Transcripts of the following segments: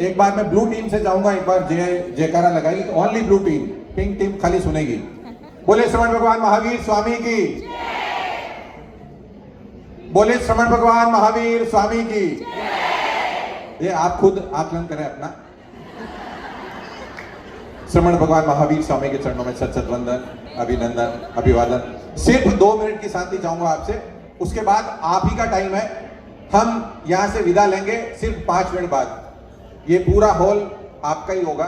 एक बार मैं blue team से जाऊंगा, एक बार जयकारा लगाएगी, only blue team, pink team खाली सुनेगी। बोले श्रवण भगवान महावीर स्वामी की, बोले श्रवण भगवान महावीर स्वामी की। ये आप खुद आकलन करें अपना। श्रवण भगवान महावीर स्वामी के चरणों में सत वंदन, अभिनंदन, अभिवादन। सिर्फ 2 मिनट की शांति चाहूंगा आपसे, उसके बाद आप ही का टाइम है, हम यहां से विदा लेंगे सिर्फ 5 मिनट बाद। ये पूरा हॉल आपका ही होगा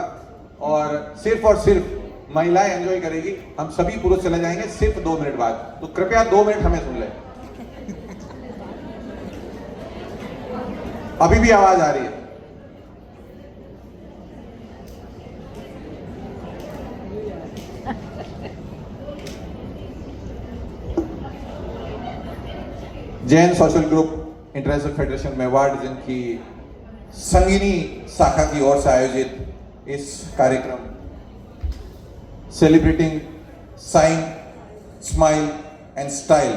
और सिर्फ महिलाएं एंजॉय करेगी, हम सभी पुरुष चले जाएंगे सिर्फ 2 मिनट बाद। तो कृपया 2 मिनट हमें सुन लें। अभी भी आवाज आ रही है? Jain social group international federation Mewar जिनकी संगिनी शाखा की ओर से आयोजित इस कार्यक्रम celebrating sign, smile and style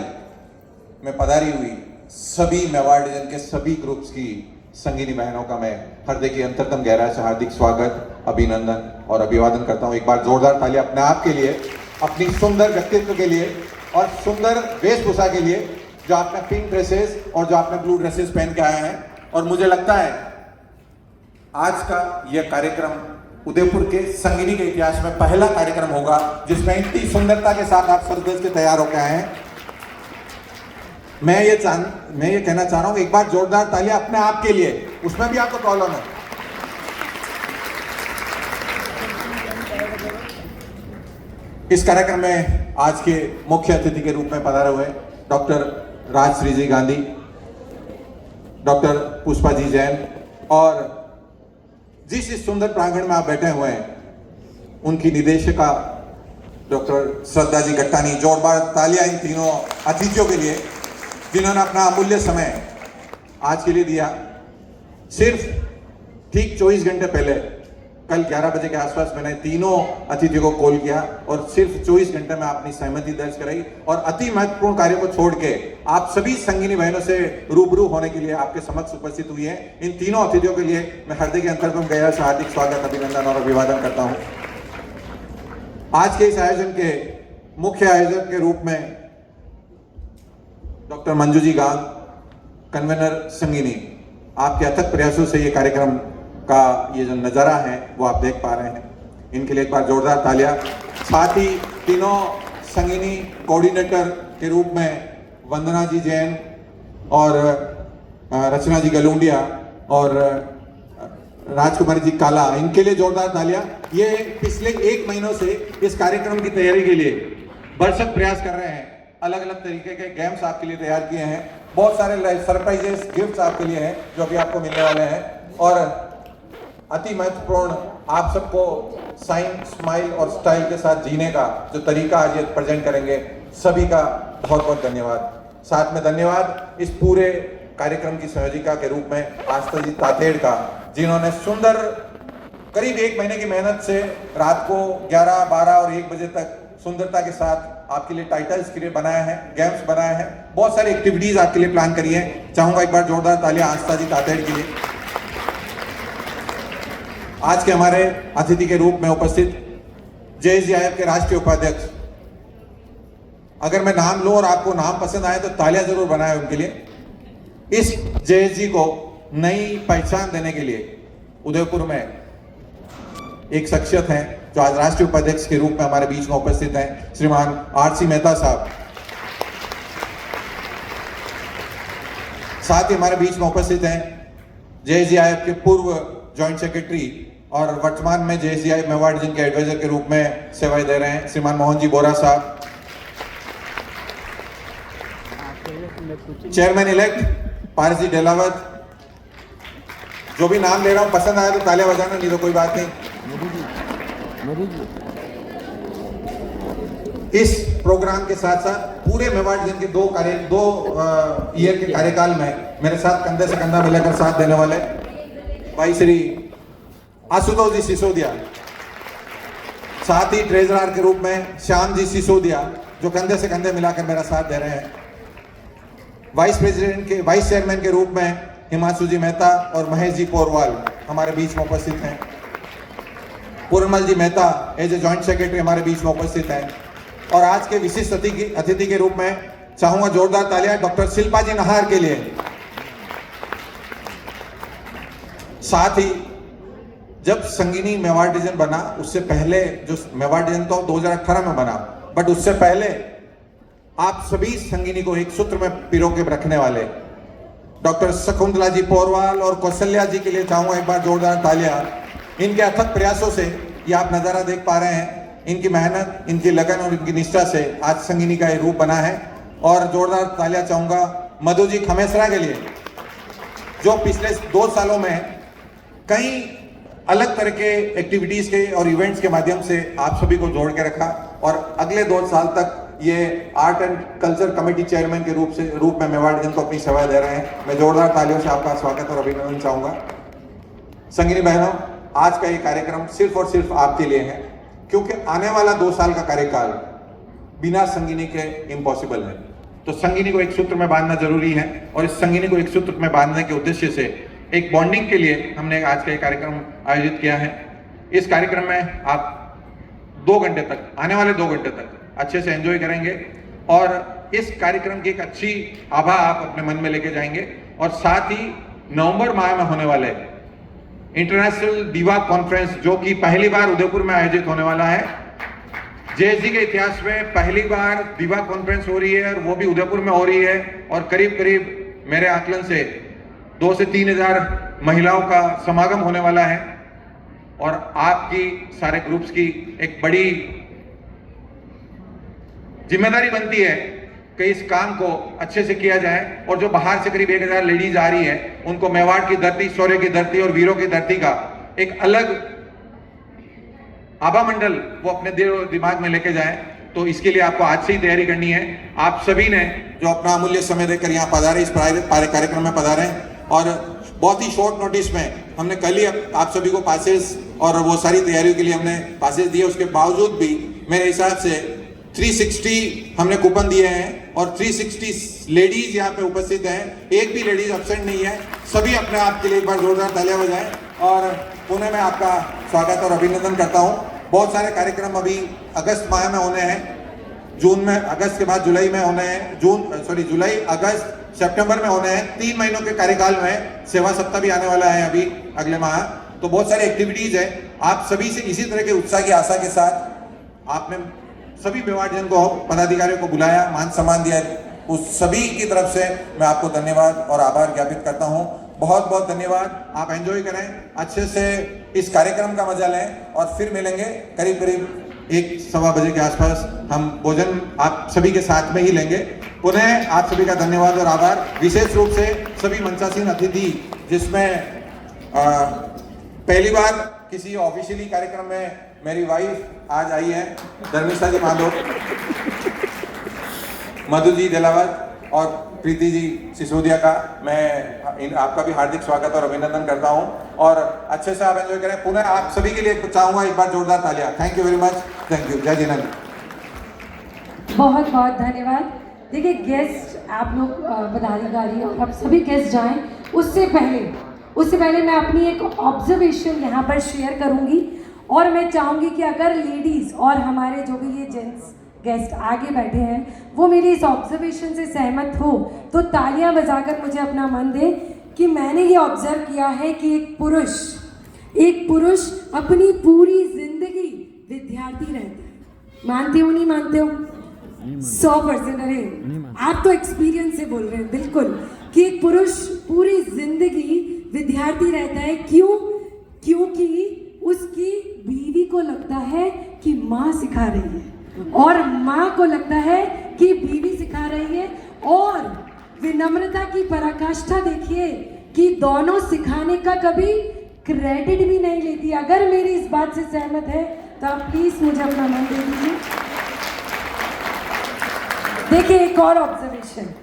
में पधारी हुई सभी मेवाड़ डिवीजन के सभी ग्रुप्स की संगिनी बहनों का मैं हृदय की अंतरतम गहराई से हार्दिक स्वागत, अभिनंदन और अभिवादन करता हूं। एक बार जोरदार तालियां अपने आप के लिए, अपनी सुंदर व्यक्तित्व के लिए और सुंदर वेशभूषा के लिए, जो आपने पिंक ड्रेसेस और जो आपने ब्लू ड्रेसेस पहन के आए हैं। और मुझे लगता है आज का यह कार्यक्रम उदयपुर के संगिनी के इतिहास में पहला कार्यक्रम होगा जिसमें इतनी सुंदरता के साथ आप सज के तैयार होकर आए हैं। मैं ये कहना चाह रहा हूं, एक बार जोरदार तालियां अपने आप के लिए, उसमें भी आपको प्रॉब्लम है। इस कार्यक्रम में आज के मुख्य अतिथि के रूप में पधारे हुए डॉक्टर राजश्री जी गांधी, डॉक्टर पुष्पा जी जैन और जिस इस सुंदर प्रांगण में आप बैठे हुए हैं उनकी निदेशिका डॉक्टर श्रद्धा जी गट्टानी। जोरदार तालियां इन तीनों अतिथियों के लिए जिन्होंने अपना अमूल्य समय आज के लिए दिया। सिर्फ ठीक 24 घंटे पहले, कल 11 बजे के आसपास मैंने तीनों अतिथियों को कॉल किया और सिर्फ 24 घंटे में अपनी सहमति दर्ज कराई और अति महत्वपूर्ण कार्य को छोड़ के आप सभी संगिनी बहनों से रूबरू होने के लिए आपके समक्ष उपस्थित हुई हैं। इन तीनों अतिथियों के लिए मैं हृदय के अंतर्गत गहरा से हार्दिक स्वागत, अभिनंदन और अभिवादन करता हूं। आज के इस आयोजन के मुख्य आयोजक के रूप में डॉक्टर मंजू जी गांग, कन्वेनर संगिनी, आपके अथक प्रयासों से ये कार्यक्रम का ये जो नज़ारा है वो आप देख पा रहे हैं। इनके लिए एक बार जोरदार तालियां। साथ ही तीनों संगिनी कोऑर्डिनेटर के रूप में वंदना जी जैन और रचना जी गलूंडिया और राजकुमारी जी काला, इनके लिए जोरदार तालियां। ये पिछले 1 महीनों से इस कार्यक्रम की तैयारी के लिए भरसक प्रयास कर रहे हैं। अलग अलग तरीके के गेम्स आपके लिए तैयार किए हैं, बहुत सारे सरप्राइजेस गिफ्ट्स आपके लिए हैं जो अभी आपको मिलने वाले हैं। और अति महत्वपूर्ण आप सबको साइन, स्माइल और स्टाइल के साथ जीने का जो तरीका आज ये प्रेजेंट करेंगे, सभी का बहुत बहुत धन्यवाद। साथ में धन्यवाद इस पूरे कार्यक्रम की संयोजिका के रूप में आस्था जी तातेड़ का, जिन्होंने सुंदर करीब 1 महीने की मेहनत से रात को 11, 12 और 1 बजे तक सुंदरता के साथ आपके लिए टाइटल्स के लिए बनाए हैं, गेम्स बनाए हैं, बहुत सारी एक्टिविटीज आपके लिए प्लान करी है। चाहूंगा एक बार जोरदार तालियां आस्था जी तातेड़ के लिए। आज के हमारे अतिथि के रूप में उपस्थित जेएसजीआईएफ के राष्ट्रीय उपाध्यक्ष, अगर मैं नाम लूं और आपको नाम पसंद आए तो तालियां जरूर बनाएं उनके लिए। इस जेएसजी को नई पहचान देने के लिए उदयपुर में एक शख्सियत है जो आज राष्ट्रीय उपाध्यक्ष के रूप में हमारे बीच में उपस्थित हैं, श्रीमान आरसी मेहता साहब। साथ ही हमारे बीच में उपस्थित हैं जेएसजीआईएफ के पूर्व जॉइंट सेक्रेटरी और वर्तमान में जेएसजीआईएफ मेवाड़ डिवीजन के एडवाइजर के रूप में सेवाएं दे रहे हैं, श्रीमान मोहन जी बोरा साहब। चेयरमैन इलेक्ट पारसी डेलावत, जो भी नाम ले रहा हूं पसंद आया तो तालियां बजाना, नहीं तो कोई बात नहीं। इस प्रोग्राम के साथ साथ पूरे मेवाड़ डिवीजन के 2 ईयर के कार्यकाल में मेरे साथ कंधे से कंधा मिलाकर साथ देने वाले भाई श्री आशुतोष जी सिसोदिया, साथ ही ट्रेजरर के रूप में श्याम जी सिसोदिया जो कंधे से कंधे मिलाकर मेरा साथ दे रहे हैं। वाइस चेयरमैन के रूप में हिमांशु जी मेहता और महेश जी पोरवाल, हमारे बीच में उपस्थित हैं। Purnamal ji Mehta as a joint secretary हमारे बीच में उपस्थित हैं। और आज के विशिष्ट अतिथि के रूप में चाहूंगा जोरदार तालियां डॉक्टर शिल्पा जी नहार के लिए। साथ ही जब संगिनी मेवाड़ डिवीजन बना, उससे पहले जो मेवाड़ डिवीजन तो 2018 में बना, बट उससे पहले आप सभी संगिनी को एक सूत्र में पिरो के रखने वाले डॉक्टर शकुंतला जी पोरवाल और कौशल्या जी के लिए चाहूंगा एक बार जोरदार तालियां। इनके अथक प्रयासों से ये आप नजारा देख पा रहे हैं, इनकी मेहनत, इनकी लगन और इनकी निष्ठा से आज संगिनी का ये रूप बना है। और जोरदार तालियां चाहूंगा मधु जी खमेसरा के लिए, जो पिछले 2 सालों में कई अलग तरह के एक्टिविटीज के और इवेंट्स के माध्यम से आप सभी को जोड़ के रखा और अगले 2 साल तक ये art and culture committee chairman के रूप में मेवाड़ डिवीजन को अपनी सेवाएं दे रहे हैं। मैं जोरदार तालियों से आपका स्वागत और अभिनंदन चाहूंगा। संगिनी बहनों, आज का ये कार्यक्रम सिर्फ और सिर्फ आपके लिए है, क्योंकि आने वाला 2 साल का कार्यकाल बिना संगिनी के इम्पॉसिबल है। तो संगिनी को एक सूत्र में बांधना जरूरी है और इस संगिनी को एक सूत्र में बांधने के उद्देश्य से एक बॉन्डिंग के लिए हमने आज का ये कार्यक्रम आयोजित किया है। इस कार्यक्रम में आप 2 घंटे तक, आने वाले 2 घंटे तक अच्छे से एंजॉय करेंगे और इस कार्यक्रम की एक अच्छी आभा आप अपने मन में लेके जाएंगे। और साथ ही नवंबर माह में होने वाले इंटरनेशनल दीवा कॉन्फ्रेंस, जो कि पहली बार उदयपुर में आयोजित होने वाला है। जेएसडी के इतिहास में पहली बार दीवा कॉन्फ्रेंस हो रही है और वो भी उदयपुर में हो रही है और करीब करीब मेरे आकलन से 2 से 3 हजार महिलाओं का समागम होने वाला है। और आपकी सारे ग्रुप्स की एक बड़ी जिम्मेदारी बनती है कि इस काम को अच्छे से किया जाए और जो बाहर से करीब 1000 लेडीज आ रही है, उनको मेवाड़ की धरती, शौर्य की धरती और वीरों की धरती का एक अलग आभा मंडल वो अपने दिमाग में लेके जाए। तो इसके लिए आपको आज से ही तैयारी करनी है। आप सभी ने जो अपना अमूल्य समय देकर यहाँ पधारे, इस कार्यक्रम में पधारे और बहुत ही शॉर्ट नोटिस में हमने कल ही आप सभी को पासेस और वो सारी तैयारियों के लिए हमने पासेस दिए। उसके बावजूद भी मेरे हिसाब से 360 हमने कूपन दिए हैं और 360 लेडीज यहाँ पे उपस्थित हैं। एक भी लेडीज एब्सेंट नहीं है। सभी अपने आप के लिए एक बार जोरदार तालियां बजाएं और पुणे में आपका स्वागत और अभिनंदन करता हूँ। बहुत सारे कार्यक्रम अभी अगस्त माह में होने हैं, जून में, अगस्त के बाद जुलाई में होने हैं, जुलाई, अगस्त, सितंबर में होने हैं। 3 महीनों के कार्यकाल में सेवा सप्ताह भी आने वाला है अभी अगले माह। तो बहुत सारी एक्टिविटीज है। आप सभी से इसी तरह के उत्साह की आशा के साथ आपने सभी मेवाड़ डिवीजन को, पदाधिकारियों को बुलाया, मान सम्मान दिया। उस सभी की तरफ से मैं आपको धन्यवाद और आभार ज्ञापित करता हूं। बहुत बहुत धन्यवाद। आप एंजॉय करें, अच्छे से इस कार्यक्रम का मजा लें और फिर मिलेंगे करीब करीब 1-1:15 बजे के आसपास। हम भोजन आप सभी के साथ में ही लेंगे। पुनः आप सभी का धन्यवाद और आभार। विशेष रूप से सभी मंचासीन अतिथि, जिसमें पहली बार किसी ऑफिशियली कार्यक्रम में मेरी वाइफ आज आई है, धर्मिष्ठा जी माधो, मधु जी जलावत और प्रीति जी सिसोदिया का मैं आपका भी हार्दिक स्वागत और अभिनंदन करता हूं और अच्छे से आप एंजॉय करें। पुनः आप सभी के लिए चाहूंगा एक बार जोरदार तालियां। Thank you very much. Thank you. जय जिनेन्द्र। बहुत बहुत धन्यवाद। देखिए, गेस्ट आप लोग पदाधिकारी और आप सभी गेस्ट जाएं, उससे पहले मैं अपनी एक ऑब्जर्वेशन यहाँ पर शेयर करूँगी और मैं चाहूँगी कि अगर लेडीज़ और हमारे जो भी ये जेंट्स गेस्ट आगे बैठे हैं वो मेरी इस ऑब्जर्वेशन से सहमत हो तो तालियां बजाकर मुझे अपना मन दे कि मैंने ये ऑब्जर्व किया है कि एक पुरुष अपनी पूरी जिंदगी विद्यार्थी रहता है। मानते हो नहीं मानते हो? 100%। अरे आप तो एक्सपीरियंस से बोल रहे हैं बिल्कुल, कि एक पुरुष पूरी जिंदगी विद्यार्थी रहता है। क्यों? क्योंकि उसकी बीवी को लगता है कि माँ सिखा रही है और माँ को लगता है कि बीवी सिखा रही है। और विनम्रता की पराकाष्ठा देखिए कि दोनों सिखाने का कभी क्रेडिट भी नहीं लेती। अगर मेरी इस बात से सहमत है तो आप प्लीज मुझे अपना मन दे दीजिए। देखिए, एक और ऑब्जर्वेशन,